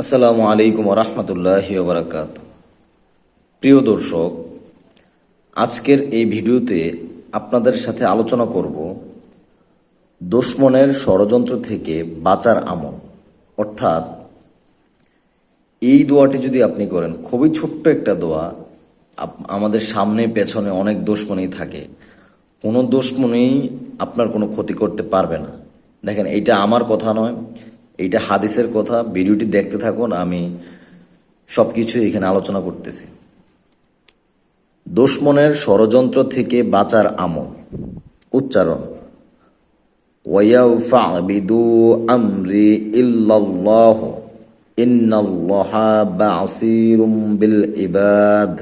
আসসালামু আলাইকুম রহমতুল্লাহি ওবরাকাত। প্রিয় দর্শক, আজকের এই ভিডিওতে আপনাদের সাথে আলোচনা করব দুশমনের ষড়যন্ত্র থেকে বাঁচার আমল। অর্থাৎ এই দোয়াটি যদি আপনি করেন, খুবই ছোট্ট একটা দোয়া। আমাদের সামনে পেছনে অনেক দুশমনই থাকে, কোনো দুশমনই আপনার কোনো ক্ষতি করতে পারবে না। দেখেন, এইটা আমার কথা নয়, এইটা হাদিসের কথা। ভিডিওটি দেখতে থাকুন, আমি সবকিছু এখানে আলোচনা করতেছি। দুশমনের ষড়যন্ত্র থেকে বাঁচার আমল। উচ্চারণ: ওয়ায়াফাবিদু আমরি ইল্লাল্লাহ ইন্নাল্লাহা বাসীরুম বিল ইবাদ।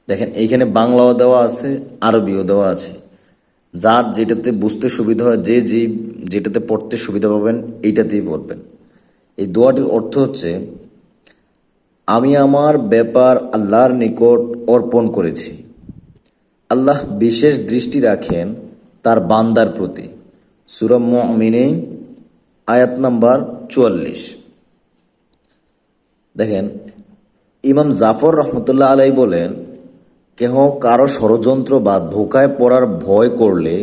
দেখেন, এইখানে বাংলাও দেওয়া আছে, আরবিও দেওয়া আছে। যার যেটাতে বুঝতে সুবিধা হয়, যেটাতে পড়তে সুবিধা পাবেন, এইটাতেই পড়বেন। এই দোয়াটির অর্থ হচ্ছে, আমি আমার ব্যাপার আল্লাহর নিকট অর্পণ করেছি। আল্লাহ বিশেষ দৃষ্টি রাখেন তার বান্দার প্রতি। সূরা মুমিনুন আয়াত নাম্বার 44। দেখেন, ইমাম জাফর রহমতুল্লাহ আলাই বলেন, কেহ কারো ষড়যন্ত্র বা ধোকায় পড়ার ভয় করলে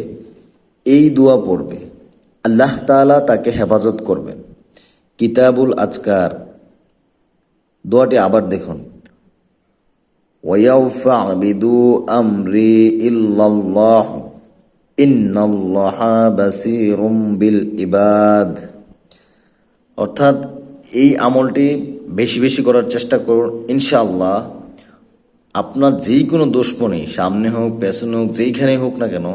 এই দোয়া পড়বে, আল্লাহ তাআলা তাকে হেফাজত করবেন। কিতাবুল আজকার। দোয়াটি আবার দেখুন, ওয়ায়াফাবিদু আমরি ইল্লাল্লাহ ইন্নাল্লাহা বাসীরুম বিল ইবাদ। অর্থাৎ এই আমলটি বেশি বেশি করার চেষ্টা করুন। ইনশাআল্লাহ আপনার যেই কোনো দুশমনই, সামনে হোক পেছনে হোক, যেইখানেই হোক না কেন,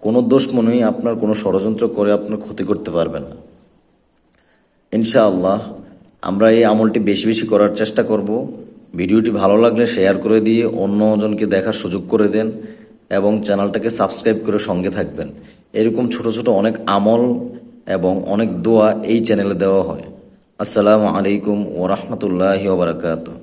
কোনো দুশমনই আপনার কোনো ষড়যন্ত্র করে আপনার ক্ষতি করতে পারবে না। ইনশাআল্লাহ আমরা এই আমলটি বেশি বেশি করার চেষ্টা করব। ভিডিওটি ভালো লাগলে শেয়ার করে দিয়ে অন্যজনকে দেখার সুযোগ করে দেন এবং চ্যানেলটাকে সাবস্ক্রাইব করে সঙ্গে থাকবেন। এরকম ছোট ছোট অনেক আমল এবং অনেক দোয়া এই চ্যানেলে দেওয়া হয়। আসসালামু আলাইকুম ওয়া রাহমাতুল্লাহি ওয়া বারাকাতুহু।